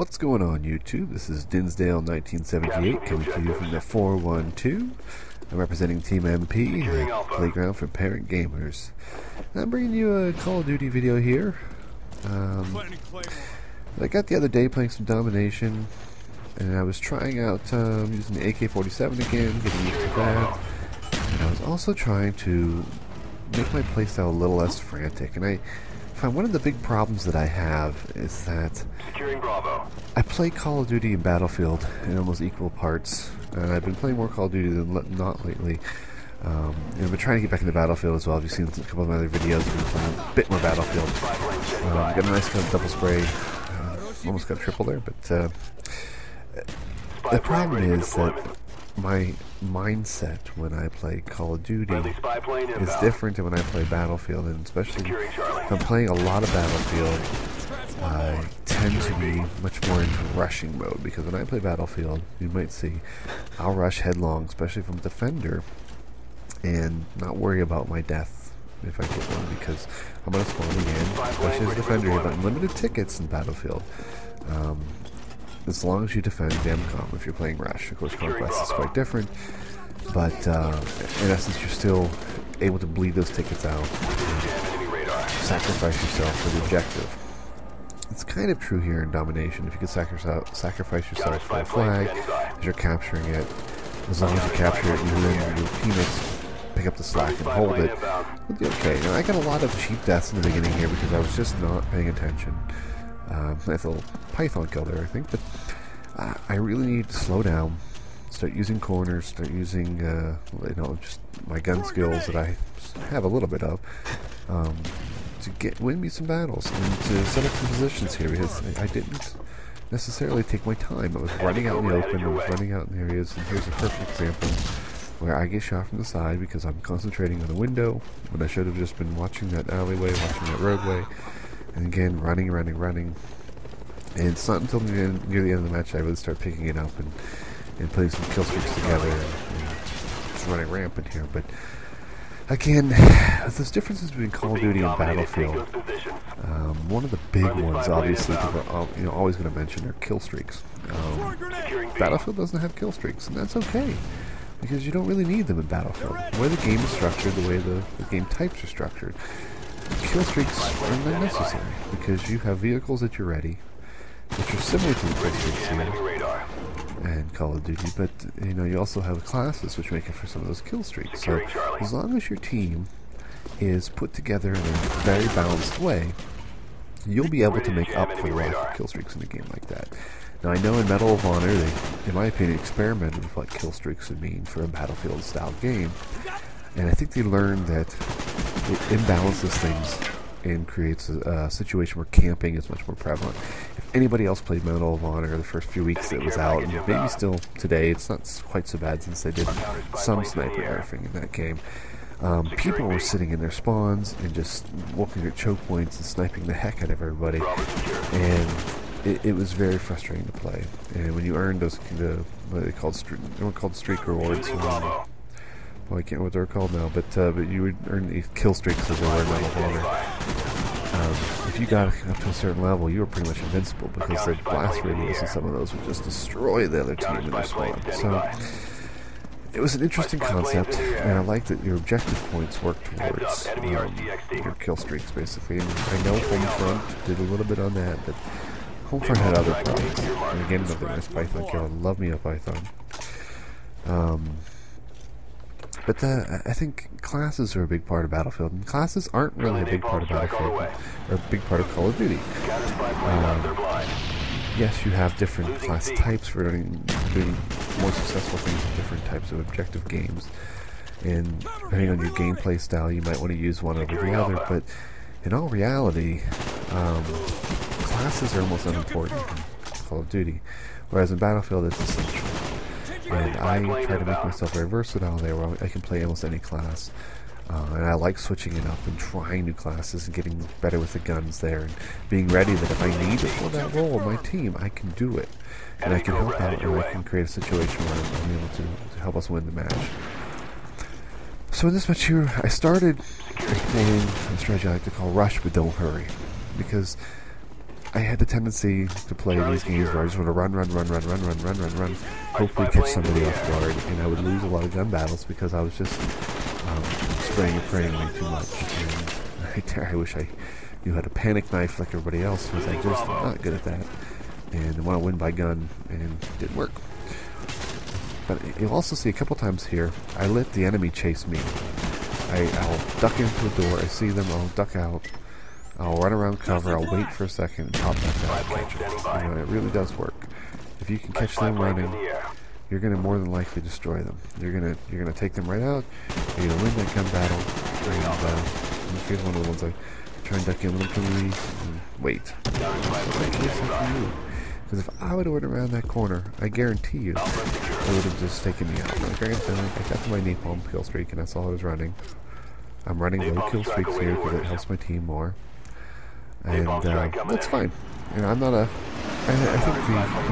What's going on YouTube? This is Dinsdale 1978 coming to you from the 412. I'm representing Team MP, the playground for parent gamers. And I'm bringing you a Call of Duty video here. I got the other day playing some Domination, and I was trying out using the AK-47 again, getting used to that. And I was also trying to make my playstyle a little less frantic. And I find one of the big problems that I have is that I play Call of Duty and Battlefield in almost equal parts, and I've been playing more Call of Duty than not lately. I've been trying to get back into Battlefield as well. If you've seen a couple of my other videos, I've been playing a bit more Battlefield. Got a nice kind of double spray. Almost got triple there, but the problem is that my mindset when I play Call of Duty is different than when I play Battlefield, and especially if I'm playing a lot of Battlefield, I tend to be much more into rushing mode, because when I play Battlefield, you might see I'll rush headlong, especially from a defender, and not worry about my death if I get one, because I'm going to spawn again, especially as a defender. You have unlimited tickets in Battlefield. As long as you defend Demcom if you're playing Rush. Of course, Conquest is quite different, but in essence, you're still able to bleed those tickets out and sacrifice yourself for the objective. It's kind of true here in Domination. If you could sacrifice yourself for a flag as you're capturing it, as long as you capture it, you and your teammates pick up the slack and hold it, you'll be okay. Now, I got a lot of cheap deaths in the beginning here because I was just not paying attention. Nice little python kill there, I think, but I really need to slow down, start using corners, start using, just my gun skills that I have a little bit of, to win me some battles and to set up some positions here, because I didn't necessarily take my time. I was running out in the open, I was running out in areas, and here's a perfect example where I get shot from the side because I'm concentrating on a window when I should have just been watching that alleyway, watching that roadway. And again, running. And it's not until near the end of the match I really start picking it up and putting some kill streaks together and just running rampant here. But again, there's differences between Call of Duty and Battlefield. One of the big ones, obviously, people are always going to mention are kill streaks. Battlefield doesn't have kill streaks, and that's okay, because you don't really need them in Battlefield. The way the game is structured, the way the game types are structured, kill streaks are not necessary, because you have vehicles at your ready, which are similar to the kill streaks here and Call of Duty, but you also have classes which make it for some of those kill streaks. So as long as your team is put together in a very balanced way, you'll be able to make up for the lack of kill streaks in a game like that. Now, I know in Medal of Honor, they, in my opinion, experimented with what kill streaks would mean for a Battlefield-style game, and I think they learned that it imbalances things and creates a situation where camping is much more prevalent. If anybody else played Medal of Honor the first few weeks it was out, and maybe still today, it's not quite so bad since they did some sniper nerfing in that game. People were sitting in their spawns and just walking their choke points and sniping the heck out of everybody, and it was very frustrating to play. And when you earned those, what they called streak rewards. Well, I can't remember what they're called now, but you would earn these kill streaks as they were in Medal of Honor. If you got up to a certain level, you were pretty much invincible, because their blast radius and some of those would just destroy the other team in their spawn. So it was an interesting concept, and I like that your objective points work towards your kill streaks, basically. And I know Homefront did a little bit on that, but Homefront had other problems. And again, another nice Python kill. I love me a Python. But I think classes are a big part of Battlefield, and classes aren't really a big part of Battlefield, or a big part of Call of Duty. Yes, you have different class types for doing more successful things in different types of objective games, and depending on your gameplay style, you might want to use one over the other, but in all reality, classes are almost unimportant in Call of Duty, whereas in Battlefield it's essential. And I try to make myself very versatile there, where I can play almost any class. And I like switching it up and trying new classes and getting better with the guns there, and being ready that if I need it for that role on my team, I can do it. And I can help out, and I can create a situation where I'm able to help us win the match. So in this match here, I started playing a strategy I like to call Rush But Don't Hurry, because I had the tendency to play these games where I just want to run, hopefully catch somebody off guard, and I would lose a lot of gun battles because I was just spraying and praying way too much. And I wish I knew how to panic knife like everybody else, because I just am not good at that. And I want to win by gun, and it didn't work. But you'll also see a couple times here, I let the enemy chase me. I'll duck into a door, I see them, I'll duck out. I'll run around cover, I'll wait for a second and pop back out and catch them. You know, it really does work. If you can catch them running, you're going to more than likely destroy them. You're gonna take them right out, you're going to win that gun battle, and here's one of the ones I try and duck in, let them come to me, and wait. Because if I would have went around that corner, I guarantee you, it would have just taken me out. Now, granted, I got to my napalm kill streak, and that's all I was running. I'm running low kill streaks here because it helps my team more. And that's fine. You know, I'm not a... I think the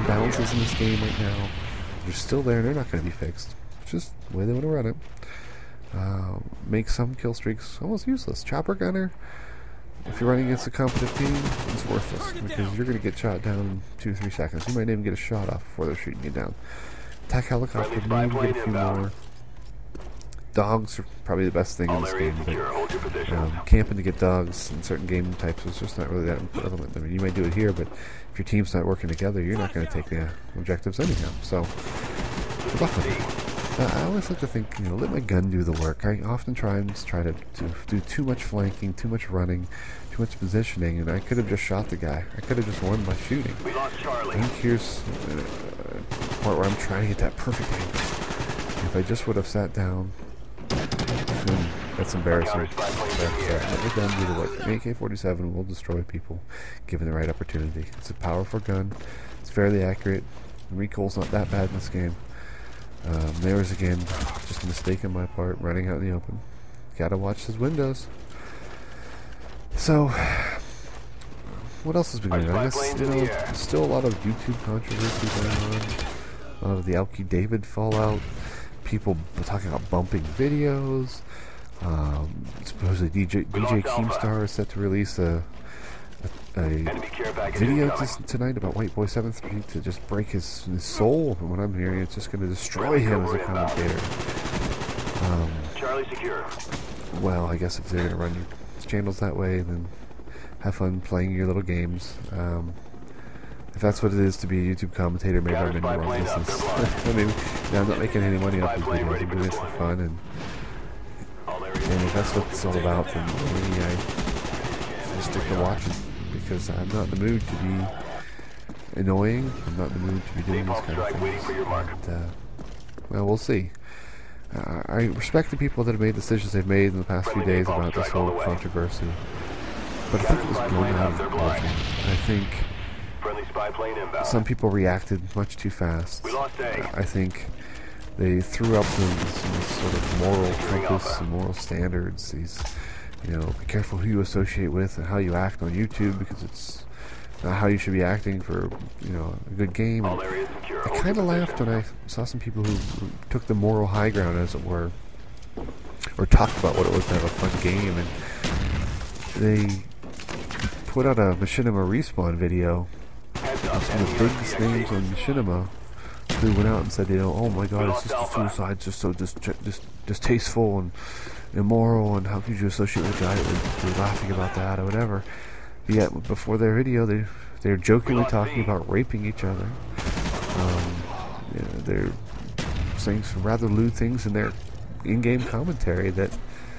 imbalances in this game right now, they're still there and they're not going to be fixed. It's just the way they want to run it. Make some kill streaks almost useless. Chopper gunner, if you're running against a competitive team, it's worthless because you're going to get shot down in 2-3 seconds. You might even get a shot off before they're shooting you down. Attack helicopter, maybe get a few more. Dogs are probably the best thing in this game, but camping to get dogs in certain game types is just not really that prevalent. I mean, you might do it here, but if your team's not working together, you're not going to take the objectives anyhow. So, good luck with it. I always like to think, you know, let my gun do the work. I often try to do too much flanking, too much running, too much positioning, and I could have just shot the guy. I could have just won by shooting. I think here's the part where I'm trying to get that perfect angle. If I just would have sat down, that's embarrassing. Let the gun do the work. An AK-47 will destroy people given the right opportunity. It's a powerful gun. It's fairly accurate. The recoil's not that bad in this game. There was again just a mistake on my part, running out in the open. Gotta watch his windows. So, what else has been going on? I guess, you know, still a lot of YouTube controversy going on. A lot of the Alki David fallout. People talking about bumping videos. Supposedly DJ Keemstar is set to release a video tonight about White Boy 7-3 to just break his soul. From what I'm hearing, it's just going to destroy him as a commentator. Well, I guess if they're going to run your channels that way, then have fun playing your little games. If that's what it is to be a YouTube commentator, maybe I'm in the wrong business. I mean, I'm not making any money off these videos. I'm doing it for fun, and if that's what it's all about, then maybe I just stick to watching, because I'm not in the mood to be annoying. I'm not in the mood to be doing these kind of things. And, well, we'll see. I respect the people that have made decisions they've made in the past few days about this whole controversy, but I think it was blown out of proportion. I think some people reacted much too fast. I think they threw up these sort of moral compass and moral standards. These, you know, be careful who you associate with and how you act on YouTube, because it's not how you should be acting for, you know, a good game. And I kind of laughed when I saw some people who took the moral high ground, as it were, or talked about what it was to have a fun game, and they put out a Machinima Respawn video. Some of the biggest names on Machinima who went out and said, you know, oh my god, it's just a suicide, just so distasteful and immoral, and how could you associate with a guy that would be laughing about that or whatever. Yet before their video, they're jokingly talking about raping each other. You know, they're saying some rather lewd things in their in-game commentary that,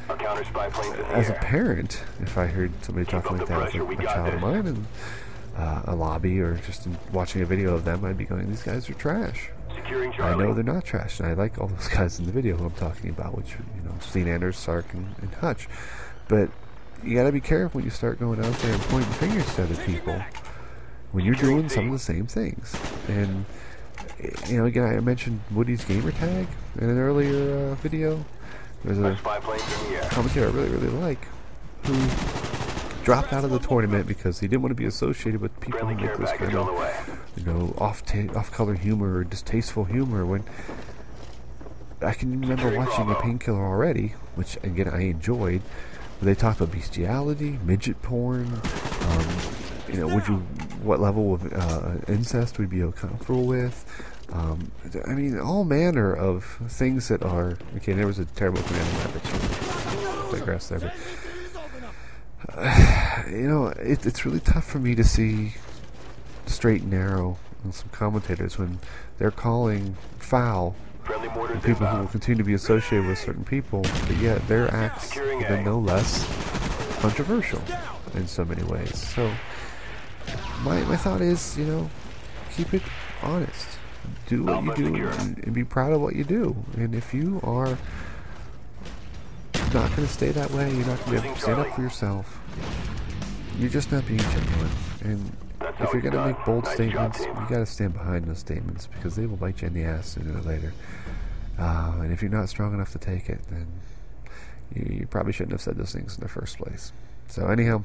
as a parent, if I heard somebody talking like that with a child of mine in a lobby or just watching a video of them, I'd be going, these guys are trash. I know they're not trash, and I like all those guys in the video who I'm talking about, which, you know, Steen Anders, Sark, and Hutch. But you gotta be careful when you start going out there and pointing fingers to other people when you're doing some of the same things. And, you know, again, I mentioned Woody's gamer tag in an earlier video. There's a commentator I really, really like who dropped out of the tournament because he didn't want to be associated with people who make this kind of, you know, off-color humor or distasteful humor. When I can remember watching a Painkiller already, which again I enjoyed, where they talked about bestiality, midget porn. You know, would you what level of incest we'd be comfortable with. I mean, all manner of things that are... Okay, there was a terrible command in that, but you digress there. But, you know, it's really tough for me to see straight and narrow in some commentators when they're calling foul the people who will continue to be associated with certain people, but yet their acts have been no less controversial in so many ways. So my thought is, you know, keep it honest. Do what you do and be proud of what you do. And if you are not going to stay that way, you're not going to stand up for yourself, you're just not being genuine. And if you're going to make bold statements, you got to stand behind those statements, because they will bite you in the ass sooner or later. And if you're not strong enough to take it, then you probably shouldn't have said those things in the first place. So anyhow,